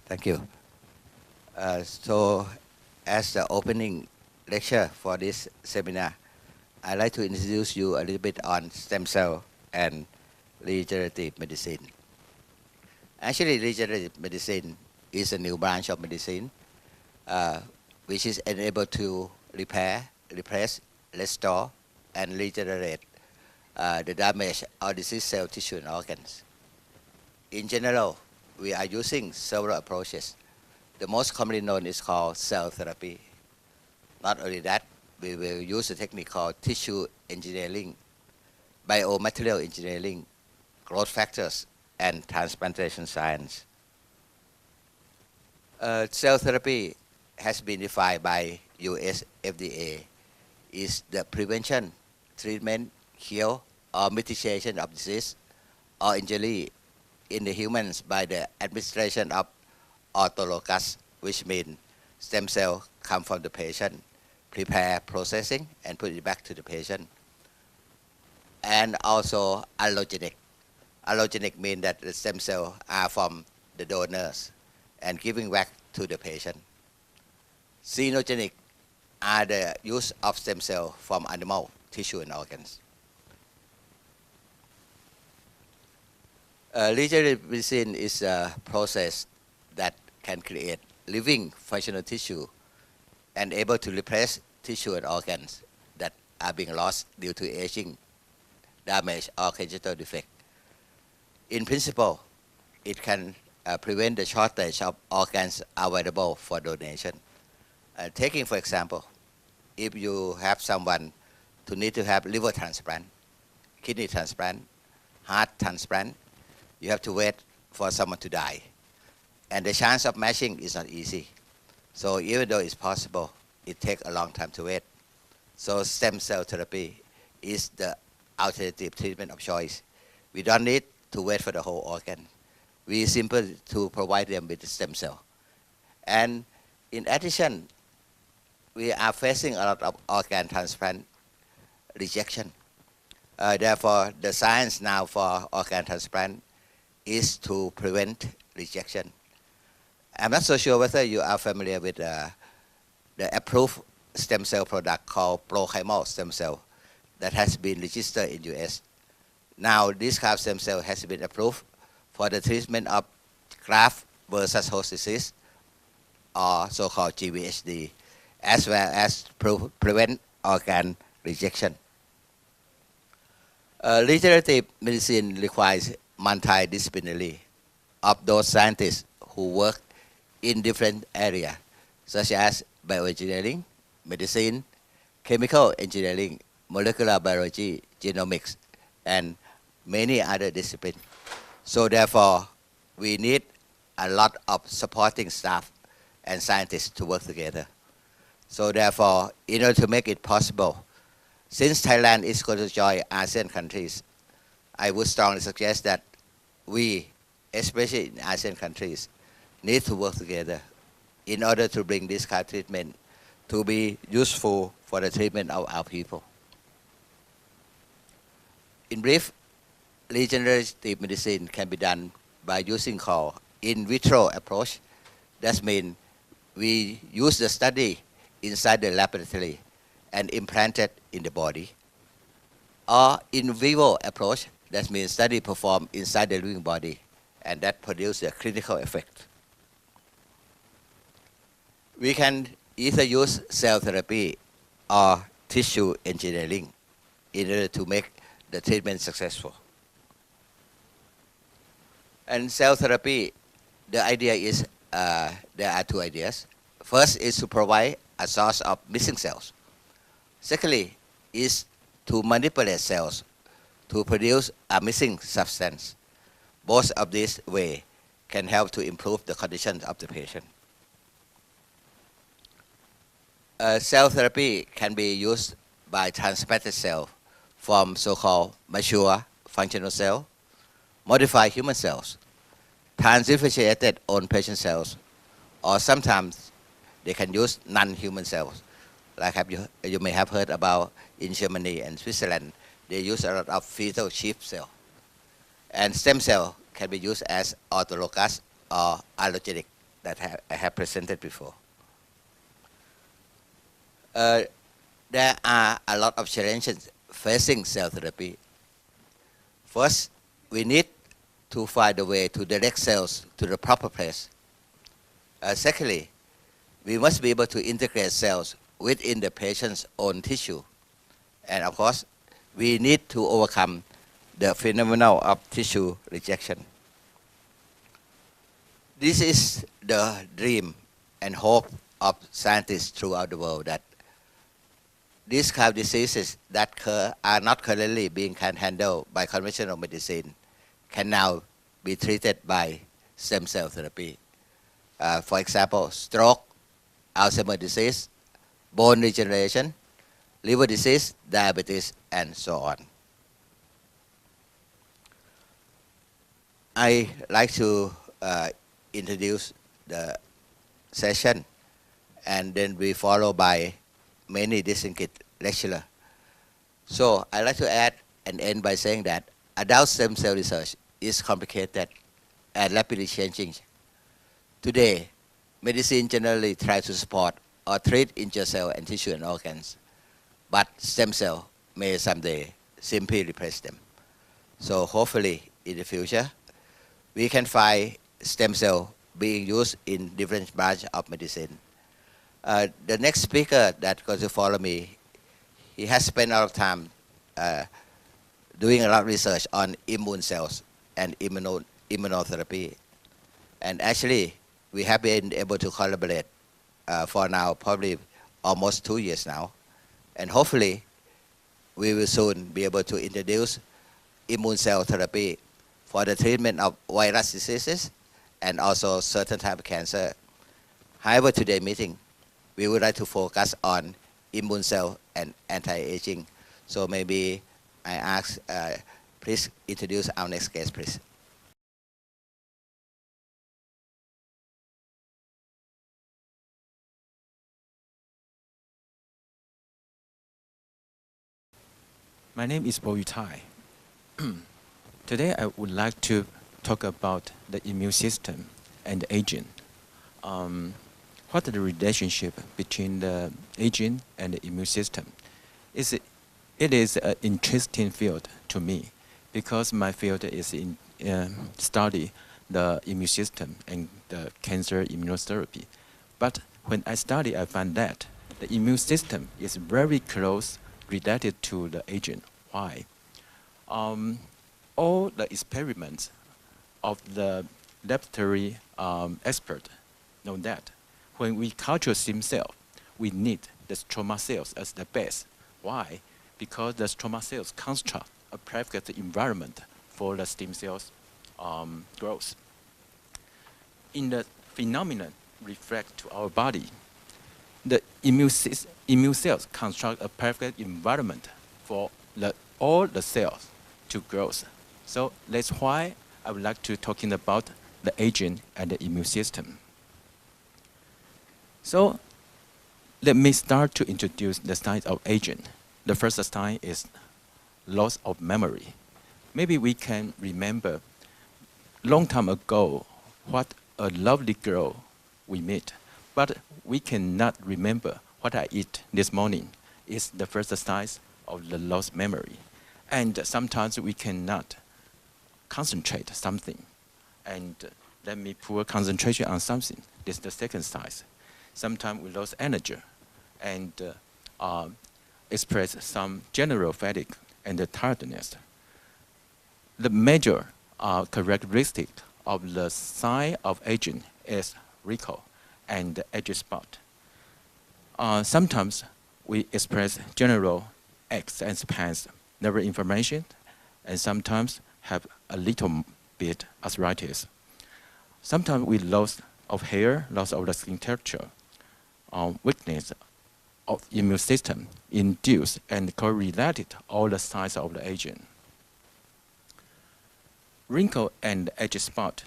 Thank you. So, as the opening lecture for this seminar, I'd like to introduce you a little bit on stem cell and regenerative medicine. Actually, regenerative medicine is a new branch of medicine uh, which is enabled to repair, replace, restore, and regenerate the damaged or diseased cell, tissue, and organs. In general, we are using several approaches. The most commonly known is called cell therapy. Not only that, we will use a technique called tissue engineering, biomaterial engineering, growth factors, and transplantation science. Cell therapy has been defined by US FDA is the prevention, treatment, cure, or mitigation of disease or injury in the humans by the administration of autologous, which means stem cell come from the patient, prepare, processing, and put it back to the patient. And also allogenic. Allogenic means that the stem cells are from the donors and giving back to the patient. Xenogenic are the use of stem cell from animal tissue and organs. Regenerative medicine is a process that can create living functional tissue and able to replace tissue and organs that are being lost due to aging, damage, or congenital defect. In principle, it can prevent the shortage of organs available for donation. Taking, for example, if you have someone to need to have liver transplant, kidney transplant, heart transplant, you have to wait for someone to die. And the chance of matching is not easy. So even though it's possible, it takes a long time to wait. So stem cell therapy is the alternative treatment of choice. We don't need to wait for the whole organ. We simply to provide them with the stem cell. And in addition, we are facing a lot of organ transplant rejection. Therefore, the science now for organ transplant is to prevent rejection. I'm not so sure whether you are familiar with the approved stem cell product called prochimal stem cell that has been registered in US. Now, this kind of stem cell has been approved for the treatment of graft versus host disease, or so-called GVHD, as well as prevent organ rejection. Regenerative medicine requires multidisciplinary of those scientists who work in different areas, such as bioengineering, medicine, chemical engineering, molecular biology, genomics, and many other disciplines. So therefore, we need a lot of supporting staff and scientists to work together. So therefore, in order to make it possible, since Thailand is going to join ASEAN countries, I would strongly suggest that we, especially in ASEAN countries, need to work together in order to bring this kind of treatment to be useful for the treatment of our people. In brief, regenerative medicine can be done by using called in vitro approach. That means we use the study inside the laboratory and implant it in the body. Or in vivo approach, that means study performed inside the living body, and that produces a clinical effect. We can either use cell therapy or tissue engineering in order to make the treatment successful. And cell therapy, the idea is, there are two ideas. First is to provide a source of missing cells. Secondly is to manipulate cells to produce a missing substance. Both of these ways can help to improve the condition of the patient. Cell therapy can be used by transplanted cells from so-called mature functional cells, modified human cells, transdifferentiated own patient cells, or sometimes they can use non-human cells. Like you may have heard about in Germany and Switzerland, they use a lot of fetal sheep cell. And stem cell can be used as autologous or allogenic. that I have presented before. There are a lot of challenges facing cell therapy. First, we need to find a way to direct cells to the proper place. Secondly, we must be able to integrate cells within the patient's own tissue. And of course, we need to overcome the phenomenon of tissue rejection. This is the dream and hope of scientists throughout the world, that these kind of diseases that are not currently being handled by conventional medicine can now be treated by stem cell therapy. For example, stroke, Alzheimer's disease, bone regeneration, liver disease, diabetes, and so on. I like to introduce the session, and then we follow by many distinguished lecturers. So I'd like to add and end by saying that adult stem cell research is complicated and rapidly changing. Today, medicine generally tries to support or treat injured cell and tissue and organs, but stem cell may someday simply replace them. So hopefully in the future, we can find stem cell being used in different branches of medicine. The next speaker that's going to follow me, he has spent a lot of time doing a lot of research on immune cells and immunotherapy. And actually, we have been able to collaborate for now, probably almost 2 years now. And hopefully, we will soon be able to introduce immune cell therapy for the treatment of virus diseases and also certain type of cancer. However, today's meeting, we would like to focus on immune cell and anti-aging. So maybe I ask, please introduce our next guest, please. My name is Bo Tai. Today I would like to talk about the immune system and aging. What is the relationship between the aging and the immune system? It is an interesting field to me because my field is in study the immune system and the cancer immunotherapy. But when I study, I find that the immune system is very close related to the aging. Why? All the experiments of the laboratory expert know that when we culture stem cell, we need the stroma cells as the base. Why? Because the stroma cells construct a perfect environment for the stem cells growth. In the phenomenon reflect to our body, the immune cells construct a perfect environment for all the cells to grow. So that's why I would like to talking about the aging and the immune system. So let me start to introduce the signs of aging. The first sign is loss of memory. Maybe we can remember long time ago what a lovely girl we met, but we cannot remember what I eat this morning. It's the first sign of the lost memory. And sometimes we cannot concentrate something. And let me put concentration on something. This is the second sign. Sometimes we lose energy and express some general fatigue and tiredness. The major characteristic of the sign of aging is wrinkle and age spot. Sometimes we express general aches and pains, nerve inflammation, and sometimes have a little bit arthritis. Sometimes we lose of hair, loss of the skin texture, weakness of immune system induced and correlated all the signs of the aging. Wrinkle and age spot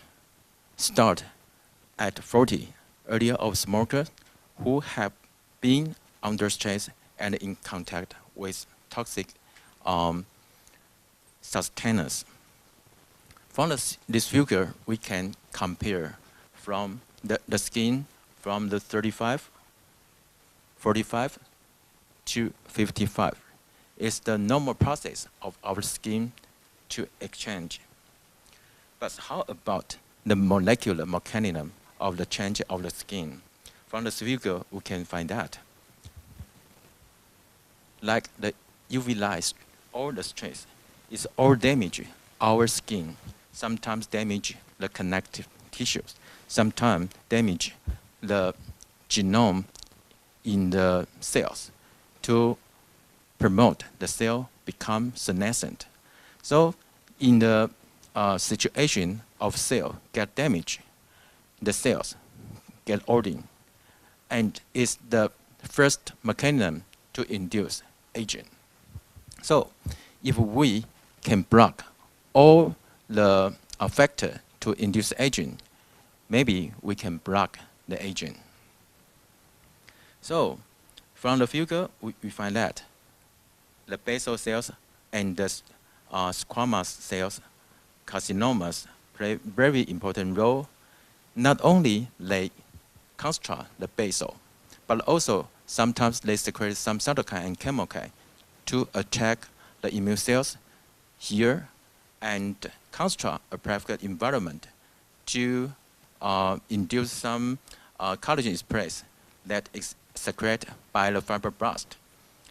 start at 40, earlier of smokers who have been under stress and in contact with toxic sustenance. From this figure, we can compare from the skin from the 35, 45 to 55 is the normal process of our skin to exchange. But how about the molecular mechanism of the change of the skin? From this figure, we can find that. Like the UV light or the stress, it's all damage our skin, sometimes damage the connective tissues, sometimes damage the genome in the cells to promote the cell become senescent. So in the situation of cell get damaged, the cells get older, and it's the first mechanism to induce aging. So if we can block all the factors to induce aging, maybe we can block the aging. So from the figure, we find that the basal cells and the squamous cells, carcinomas, play very important role. Not only they construct the basal, but also sometimes they secrete some cytokine and chemokine to attack the immune cells here and construct a perfect environment to induce some collagen express that is secreted by the fibroblast.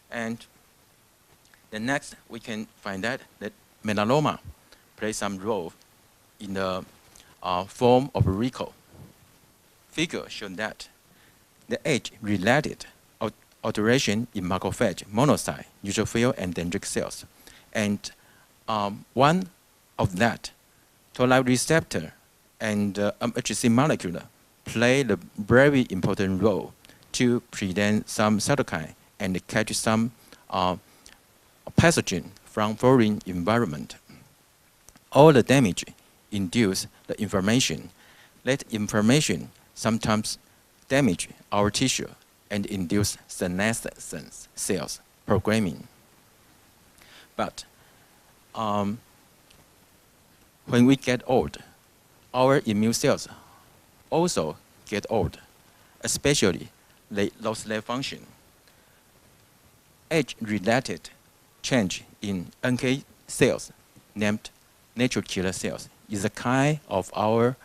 And the next, we can find that melanoma plays some role in the form of recall. Figure shows that the age-related alteration in macrophage, monocyte, neutrophil, and dendritic cells. And one of that, toll-like receptor and MHC molecule play the very important role to prevent some cytokine and catch some pathogen from foreign environment. All the damage induce the inflammation. That inflammation sometimes damage our tissue and induce senescence cells programming. But when we get old, our immune cells also get old, especially they lose their function. Age-related change in NK cells, named natural killer cells, is a kind of our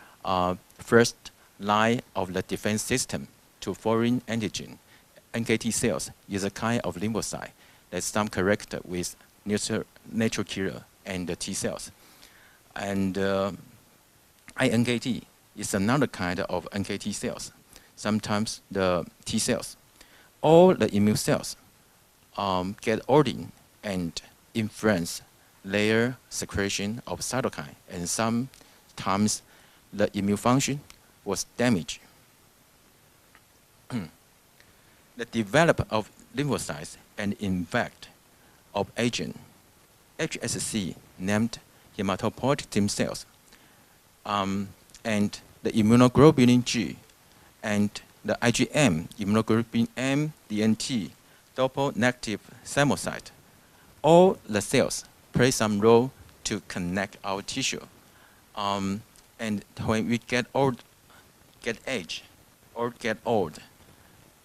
first line of the defense system to foreign antigen. NKT cells is a kind of lymphocyte that's some character with natural killer and the T cells. And iNKT is another kind of NKT cells, sometimes the T cells. All the immune cells get ordered and influence their secretion of cytokine, and sometimes the immune function was damaged. The development of lymphocytes and effect of agent, HSC, named hematopoietic stem cells, and the immunoglobulin G, and the IgM, immunoglobulin M, DNT, double-negative thymocyte. All the cells play some role to connect our tissue. And when we get old, get age, or get old,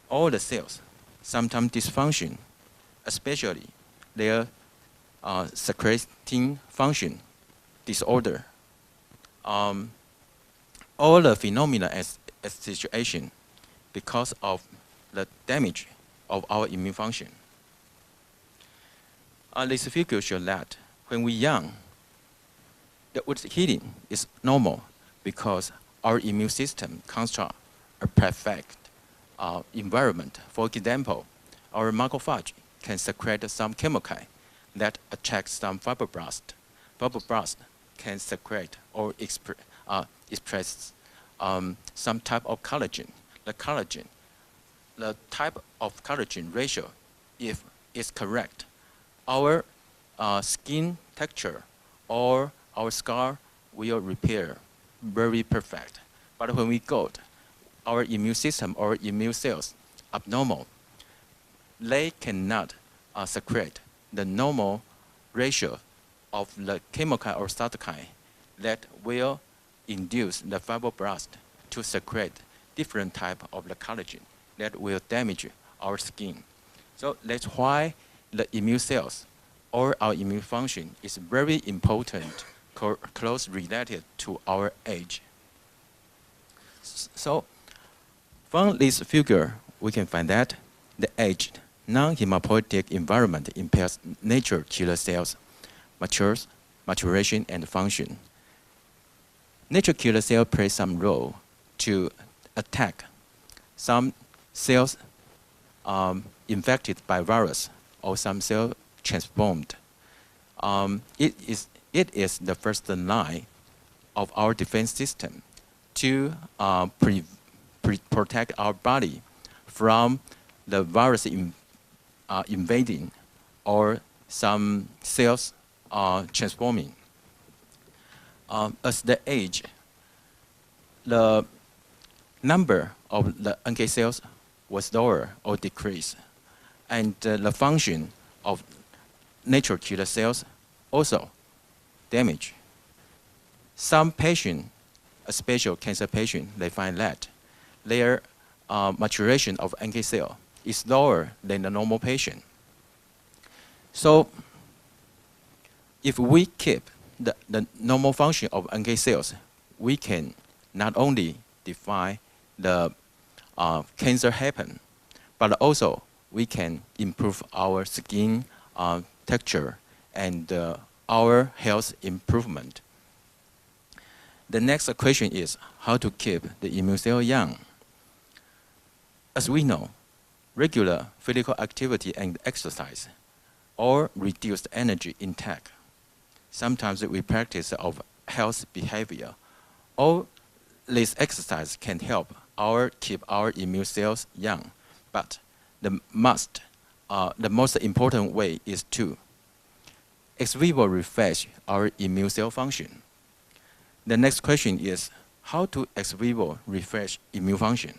all the cells sometimes dysfunction, especially their secreting function disorder. All the phenomena as situation because of the damage of our immune function. This figure shows that when we're young, the wood healing is normal because our immune system constructs a perfect environment. For example, our macrophage can secrete some chemokine that attracts some fibroblast. Fibroblast can secrete or express some type of collagen. The type of collagen ratio, if it's correct, our skin texture or our scar will repair very perfect. But when we got our immune system or immune cells abnormal, they cannot secrete the normal ratio of the chemokine or cytokine that will induce the fibroblast to secrete different type of the collagen that will damage our skin. So that's why the immune cells or our immune function is very important, close related to our age. So from this figure, we can find that the aged non-hematopoietic environment impairs natural killer cells, maturation, and function. Natural killer cells play some role to attack some cells infected by virus or some cells transformed. It is the first line of our defense system to protect our body from the virus invading or some cells transforming. As the age, the number of the NK cells was lower or decreased, and the function of natural killer cells also damaged. Some patients, especially cancer patients, they find that their maturation of NK cell is lower than the normal patient. So if we keep the normal function of NK cells, we can not only define the cancer happen, but also we can improve our skin texture and our health improvement. The next question is how to keep the immune cell young. As we know, regular physical activity and exercise or reduced energy intake. Sometimes we practice of health behavior. All this exercise can help keep our immune cells young, but the most important way is to ex vivo refresh our immune cell function. The next question is how to ex vivo refresh immune function.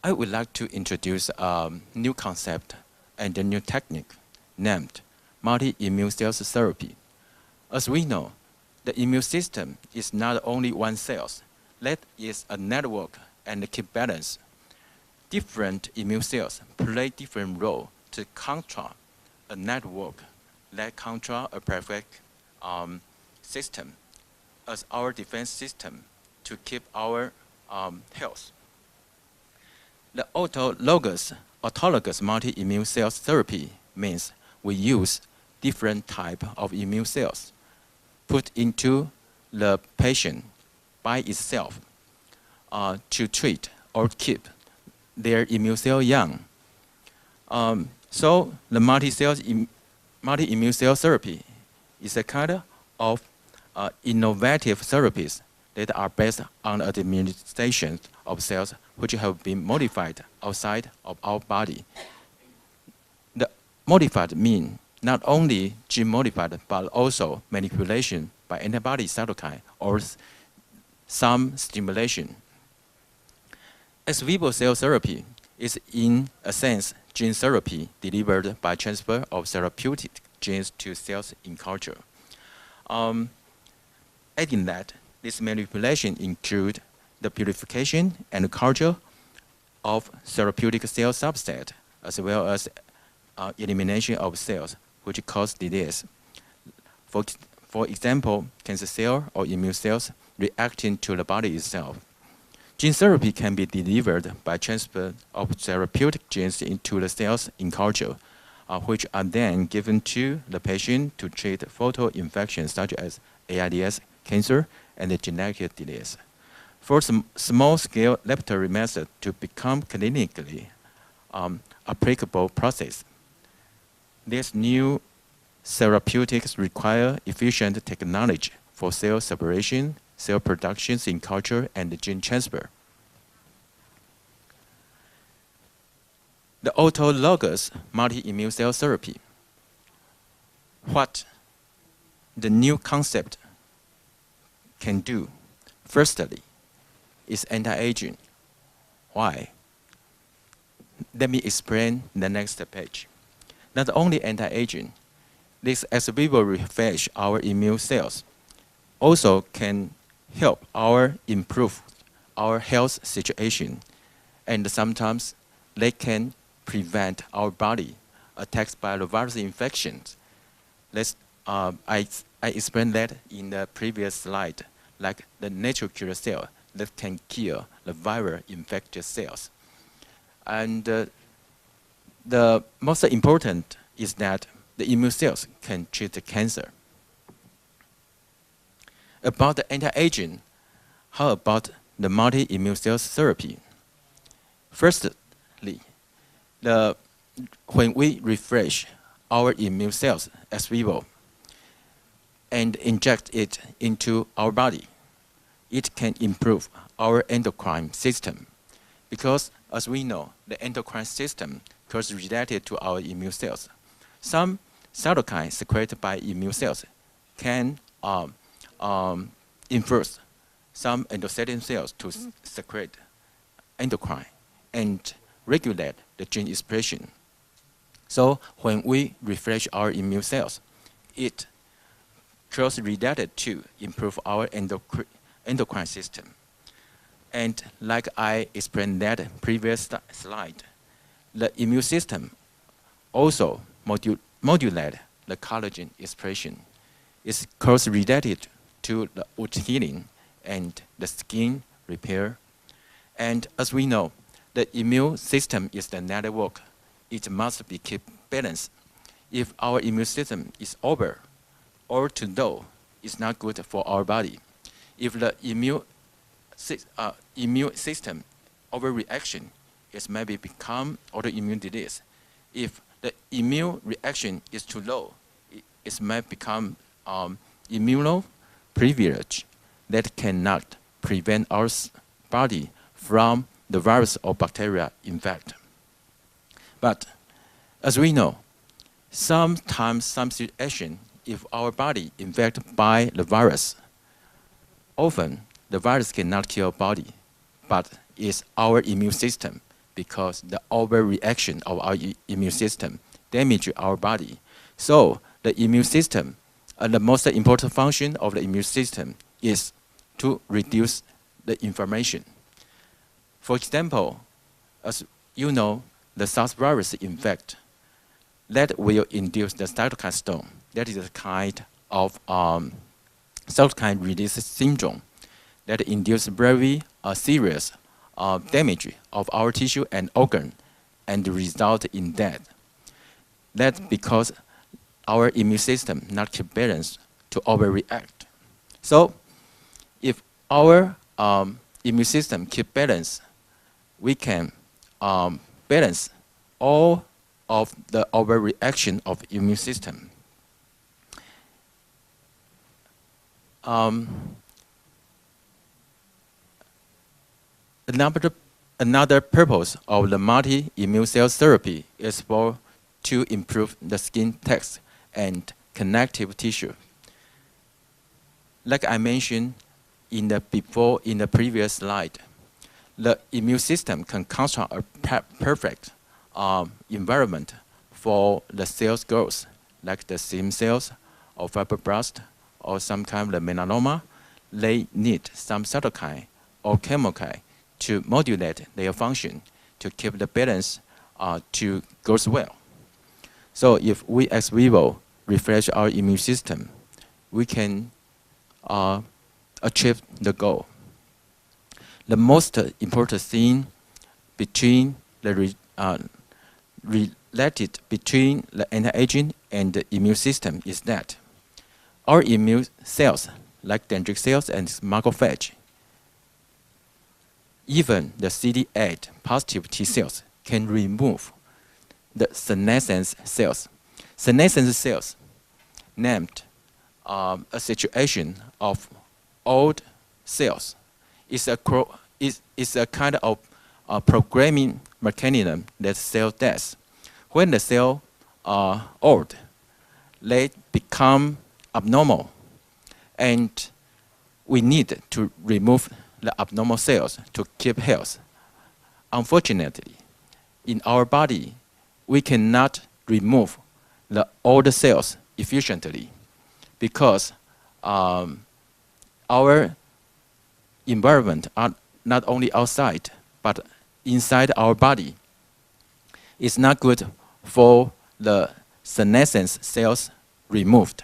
I would like to introduce a new concept and a new technique named multi-immune cells therapy. As we know, the immune system is not only one cell, that is a network and keep balance. Different immune cells play different role to control a network that control a perfect system as our defense system to keep our health. The autologous multi-immune cells therapy means we use different type of immune cells put into the patient by itself to treat or keep their immune cell young. So the multi-immune cell therapy is a kind of innovative therapies that are based on the administration of cells which have been modified outside of our body. The modified mean not only gene modified, but also manipulation by antibody cytokine or some stimulation. Ex vivo cell therapy is in a sense gene therapy delivered by transfer of therapeutic genes to cells in culture. Adding that, this manipulation include the purification and culture of therapeutic cell subset, as well as elimination of cells which cause disease. For example, cancer cell or immune cells reacting to the body itself. Gene therapy can be delivered by transfer of therapeutic genes into the cells in culture, which are then given to the patient to treat photo-infections such as AIDS, cancer, and the genetic disease. For small-scale laboratory method to become clinically applicable process, these new therapeutics require efficient technology for cell separation, cell productions in culture, and gene transfer. The autologous multi-immune cell therapy. What the new concept can do, firstly, is anti-aging. Why? Let me explain the next page. Not only anti-aging, this ex vivo refresh our immune cells also can help improve our health situation, and sometimes they can prevent our body attacked by the virus infections. I explained that in the previous slide, like the natural killer cell that can kill the viral infected cells. And the most important is that the immune cells can treat the cancer. About the anti-aging, how about the multi-immune cell therapy? Firstly, when we refresh our immune cells ex vivo and inject it into our body, it can improve our endocrine system. Because as we know, the endocrine system is related to our immune cells. Some cytokines secreted by immune cells can influence some endothelial cells to secrete endocrine and regulate the gene expression. So when we refresh our immune cells, it closely related to improve our endocrine system. And like I explained that previous slide, the immune system also modulate the collagen expression. It's closely related to the wound healing and the skin repair. And as we know, the immune system is the network. It must be kept balanced. If our immune system is over or too low, it's not good for our body. If the immune system overreaction, it maybe become autoimmune disease. If the immune reaction is too low, it might become immunoprivilege that cannot prevent our body from the virus or bacteria infect. But as we know, sometimes some situation, if our body infected by the virus, often the virus cannot kill our body, but it's our immune system, because the overreaction of our immune system damage our body. So the immune system, the most important function of the immune system is to reduce the inflammation. For example, as you know, the SARS virus infect, that will induce the cytokine storm. That is a kind of cytokine release syndrome that induces very serious damage of our tissue and organ and result in death. That's because our immune system not keep balance to overreact. So if our immune system keep balance, we can balance all of the overreaction of immune system. Another purpose of the multi-immune cell therapy is to improve the skin text and connective tissue. Like I mentioned in the previous slide, the immune system can construct a perfect environment for the cell's growth, like the stem cells or fibroblast or some kind of melanoma. They need some cytokine or chemical to modulate their function to keep the balance to grow well. So if we ex vivo refresh our immune system, we can achieve the goal. The most important thing between the related between the anti-aging and the immune system is that our immune cells, like dendritic cells and macrophage, even the CD8 positive T cells can remove the senescence cells. Senescence cells named a situation of old cells. It's a kind of programming mechanism that cell death. When the cell are old, they become abnormal, and we need to remove the abnormal cells to keep health. Unfortunately, in our body, we cannot remove the old cells efficiently because our environment are not only outside, but inside our body. It's not good for the senescence cells removed.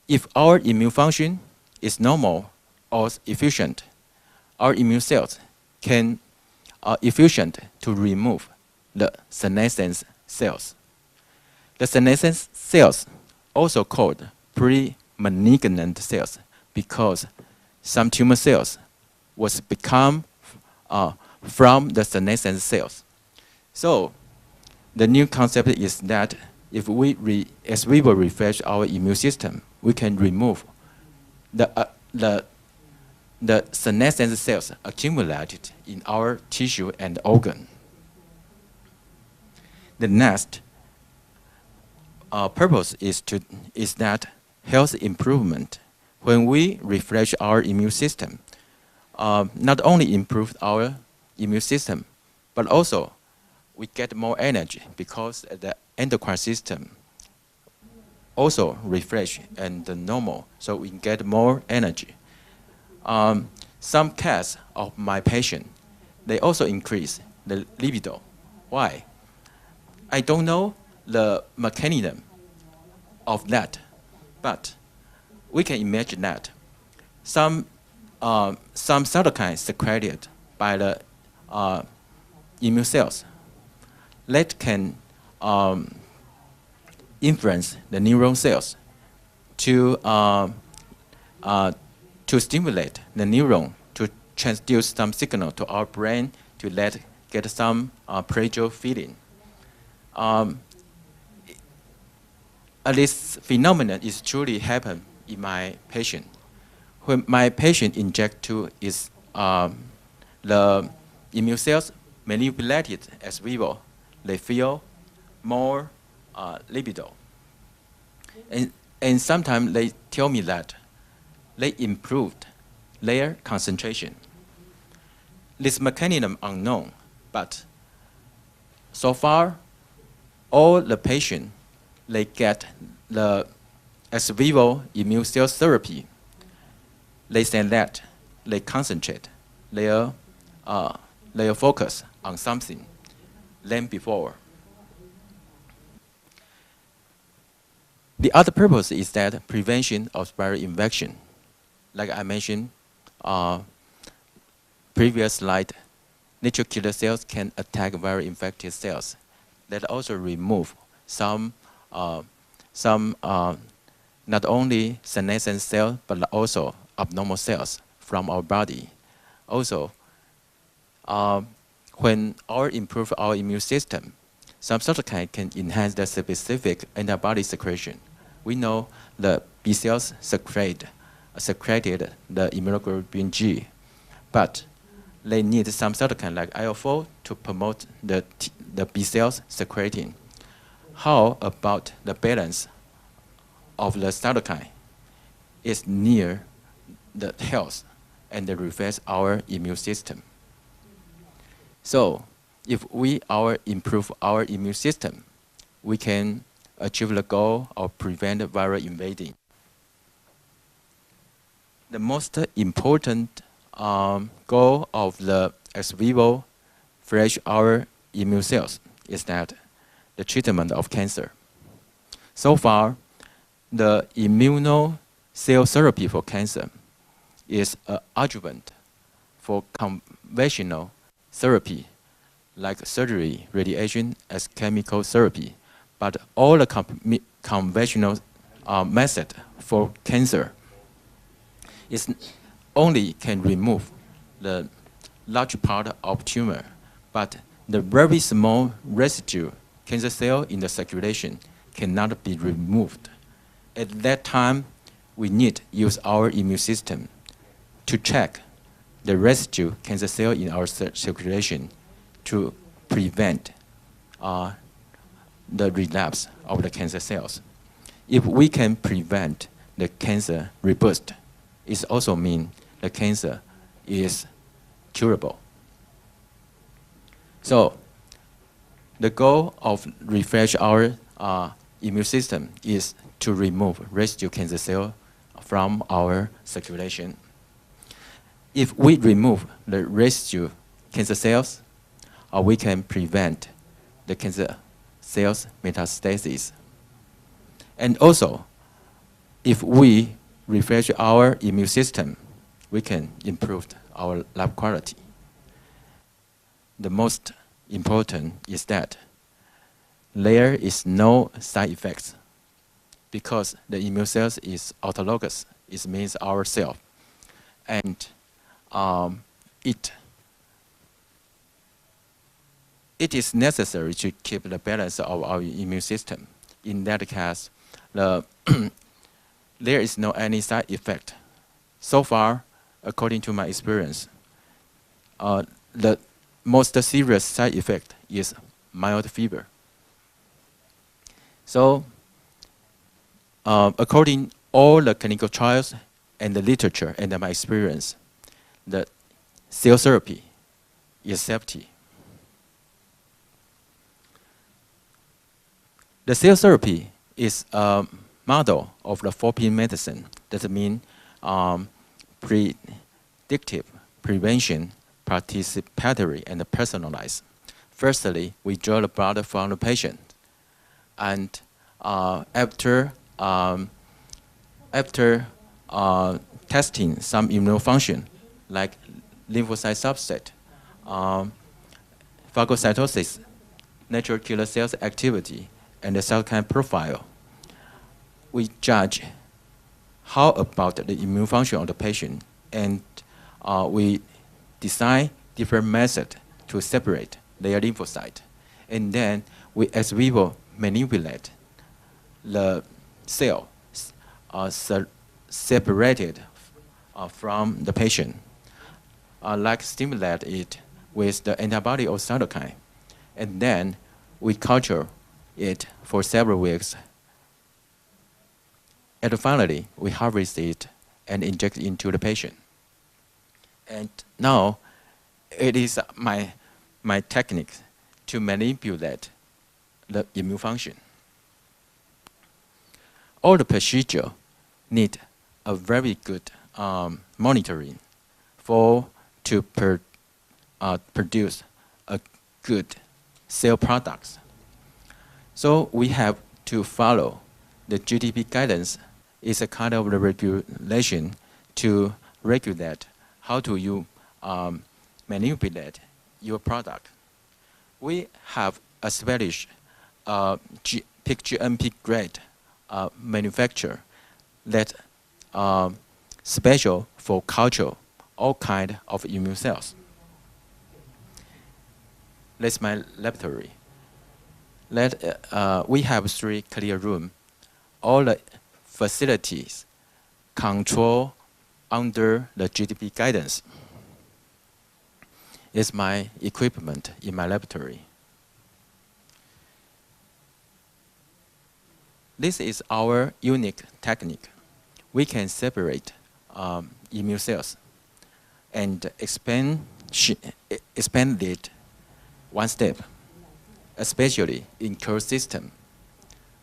If our immune function is normal or efficient, our immune cells can efficient to remove the senescence cells. The senescence cells also called pre-malignant cells because some tumor cells was become from the senescence cells. So the new concept is that if as we will refresh our immune system, we can remove the senescent cells accumulated in our tissue and organ. The next purpose is that health improvement. When we refresh our immune system, not only improve our immune system, but also we get more energy because the endocrine system also refresh and normal, so we get more energy. Some cases of my patient, they also increase the libido. Why? I don't know the mechanism of that, but we can imagine that some cytokines secreted by the immune cells that can influence the neuron cells to stimulate the neuron to transduce some signal to our brain to get some pleasure feeling. This phenomenon is truly happen in my patient. When my patient inject to is the immune cells manipulated as vivo, they feel more libido. And sometimes they tell me that they improved their concentration. This mechanism unknown, but so far, all the patients, they get the ex vivo immune cell therapy. They say that they concentrate their focus on something than before. The other purpose is that prevention of viral infection. Like I mentioned previous slide, natural killer cells can attack viral infected cells. That also remove some not only senescent cells but also abnormal cells from our body. Also, when improve our immune system, some cytokine can enhance the specific antibody secretion. We know the B cells secreted the immunoglobulin G, but they need some cytokine like IL-4 to promote the B cells secreting. How about the balance of the cytokine is near the health and refresh our immune system? So if we improve our immune system, we can achieve the goal of prevent viral invading. The most important goal of the ex vivo fresh our immune cells is that the treatment of cancer. So far, the immunocell therapy for cancer is an adjuvant for conventional therapy like surgery, radiation, as chemical therapy. But all the conventional method for cancer is only can remove the large part of tumor, but the very small residue cancer cell in the circulation cannot be removed. At that time, we need to use our immune system to check the residue cancer cell in our circulation to prevent the relapse of the cancer cells. If we can prevent the cancer reburst, it also means the cancer is curable. So the goal of refresh our immune system is to remove residue cancer cell from our circulation. If we remove the residue cancer cells, we can prevent the cancer cells metastasis. And also, if we refresh our immune system, we can improve our life quality. The most important is that there is no side effects because the immune cells is autologous. It means ourself, and it is necessary to keep the balance of our immune system. In that case, there is no any side effect. So far, according to my experience, the most serious side effect is mild fever. So, according all the clinical trials and the literature and my experience, the cell therapy is safety. The cell therapy is a model of the 4P medicine. That means predictive, prevention, participatory, and personalized. Firstly, we draw the blood from the patient, and after testing some immune function like lymphocyte subset, phagocytosis, natural killer cells activity, and the cell count profile, we judge how about the immune function of the patient, and we design different methods to separate their lymphocyte. And then we ex vivo manipulate the cell separated from the patient, like stimulate it with the antibody or cytokine. And then we culture it for several weeks. And finally, we harvest it and inject it into the patient. And now, it is my technique to manipulate the immune function. All the procedure need a very good monitoring to produce a good cell products. So we have to follow the GDP guidance. Is a kind of the regulation to regulate how do you manipulate your product. We have established GMP grade manufacturer that special for culture all kind of immune cells. That's my laboratory. We have 3 clear rooms. All the facilities control under the GDP guidance. Is my equipment in my laboratory. This is our unique technique. We can separate immune cells and expand it one step, especially in curve system.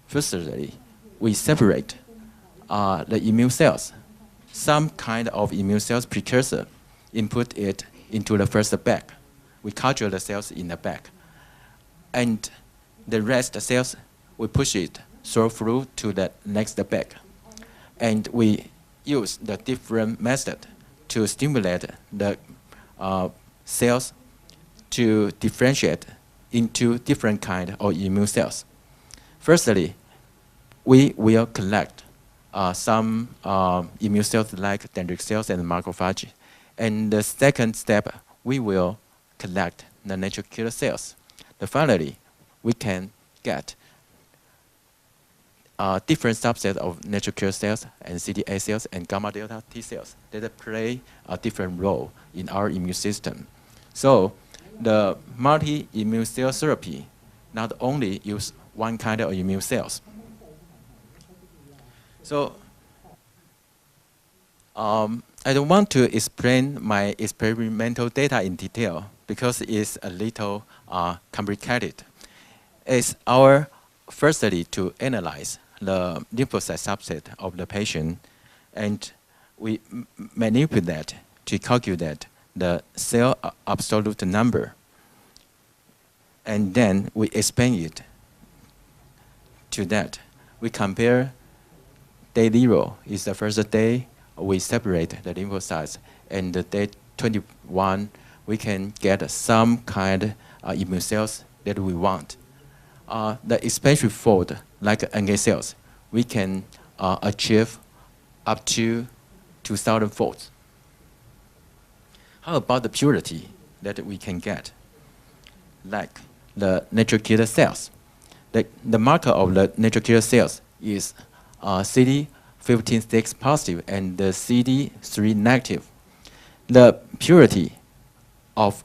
Firstly, we separate the immune cells. Some kind of immune cells precursor, input it into the first bag. We culture the cells in the bag. And the rest cells, we push it through to the next bag. And we use the different method to stimulate the cells to differentiate into different kind of immune cells. Firstly, we will collect some immune cells like dendritic cells and macrophages. And the second step, we will collect the natural killer cells. Finally, we can get different subsets of natural killer cells and CD8 cells and gamma delta T cells that play a different role in our immune system. So the multi-immune cell therapy not only use one kind of immune cells. So I don't want to explain my experimental data in detail because it's a little complicated. It's our firstly to analyze the lymphocyte subset of the patient, and we manipulate to calculate the cell absolute number, and then we expand it to that. We compare day 0 is the first day we separate the lymphocytes, and the day 21 we can get some kind of immune cells that we want. The expansion fold, like NK cells, we can achieve up to 2,000 folds. How about the purity that we can get? Like the natural killer cells. The marker of the natural killer cells is CD15-6 positive and the CD3 negative. The purity of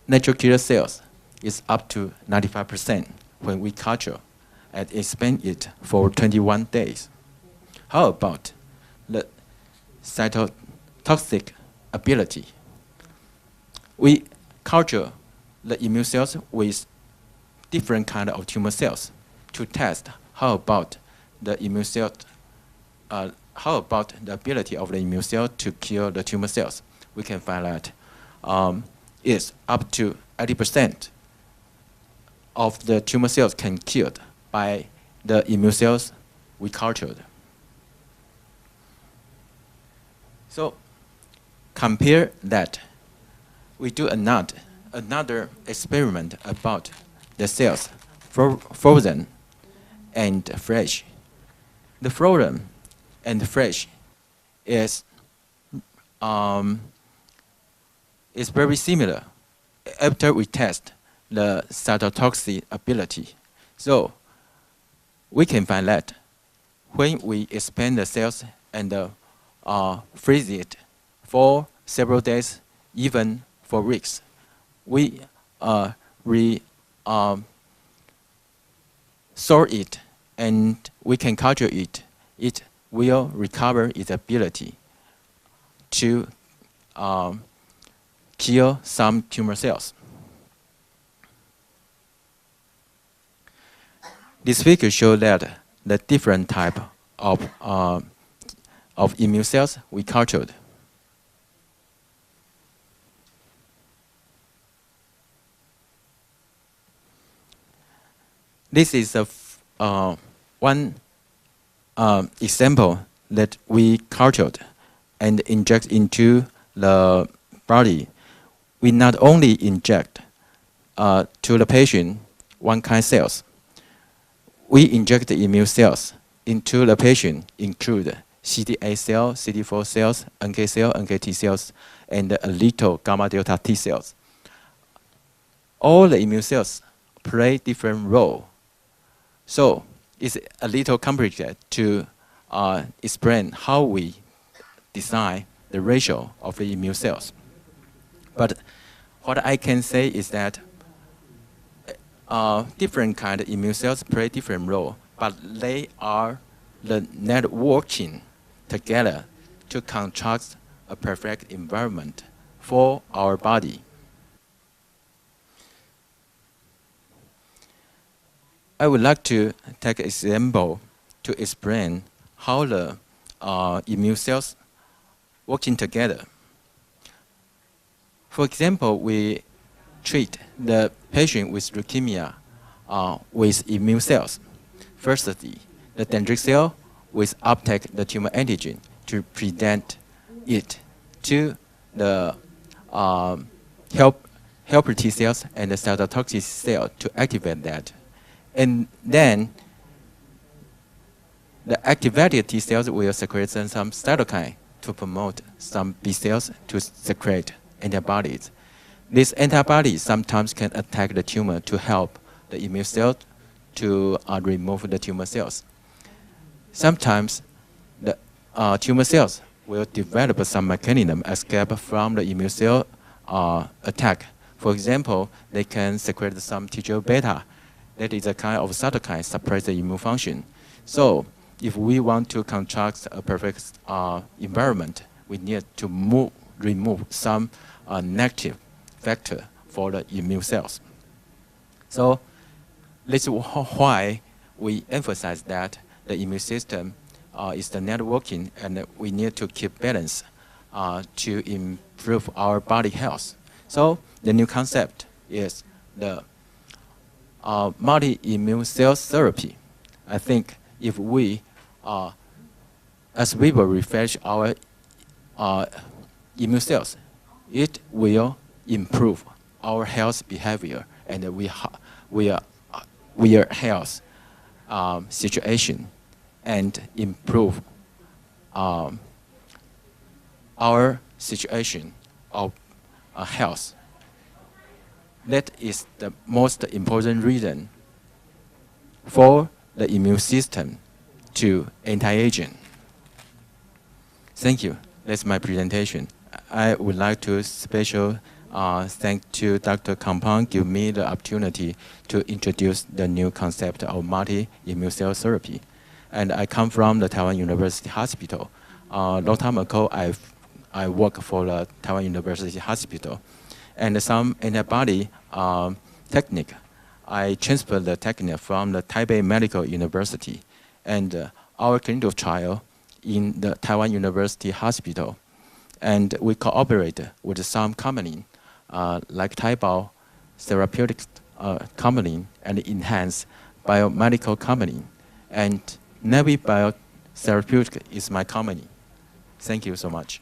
natural killer cells is up to 95% when we culture and expand it for 21 days. How about the cytotoxic ability? We culture the immune cells with different kind of tumor cells to test how about the immune cell, how about the ability of the immune cell to kill the tumor cells. We can find that it's up to 80% of the tumor cells can killed by the immune cells we cultured. So compare that. We do another experiment about the cells, frozen and fresh. The frozen and fresh is very similar after we test the cytotoxic ability. So we can find that when we expand the cells and freeze it for several days, even for weeks, we store it and we can culture it. It will recover its ability to kill some tumor cells. This figure shows that the different type of immune cells we cultured. This is one example that we cultured and inject into the body. We not only inject to the patient one kind cells, we inject the immune cells into the patient, include CD8 cells, CD4 cells, NK cells, NKT cells, and a little gamma delta T cells. All the immune cells play different role. So it's a little complicated to explain how we design the ratio of the immune cells. But what I can say is that different kind of immune cells play different role, but they are the networking together to construct a perfect environment for our body. I would like to take an example to explain how the immune cells working together. For example, we treat the patient with leukemia with immune cells. Firstly, the dendritic cell will uptake the tumor antigen to present it to the helper T cells and the cytotoxic cell to activate that. And then the activated T cells will secrete some cytokine to promote some B cells to secrete antibodies. These antibodies sometimes can attack the tumor to help the immune cell to remove the tumor cells. Sometimes the tumor cells will develop some mechanism escape from the immune cell attack. For example, they can secrete some TGF beta. That is a kind of cytokine suppress the immune function. So if we want to construct a perfect environment, we need to remove some negative factor for the immune cells. So this is why we emphasize that the immune system is the networking, and we need to keep balance to improve our body health. So the new concept is the multi-immune cell therapy. I think if we, as we will refresh our immune cells, it will improve our health behavior and we health situation and improve our situation of health. That is the most important reason for the immune system to anti-aging. Thank you. That's my presentation. I would like to special thank to Dr. Kampang give me the opportunity to introduce the new concept of multi-immune cell therapy. And I come from the Taiwan University Hospital. Long time ago, I worked for the Taiwan University Hospital. And some antibody technique, I transferred the technique from the Taipei Medical University. And our clinical trial in the Taiwan University Hospital. And we cooperate with some company like Taibao Therapeutics company and Enhance Biomedical company. And Navi Biotherapeutic is my company. Thank you so much.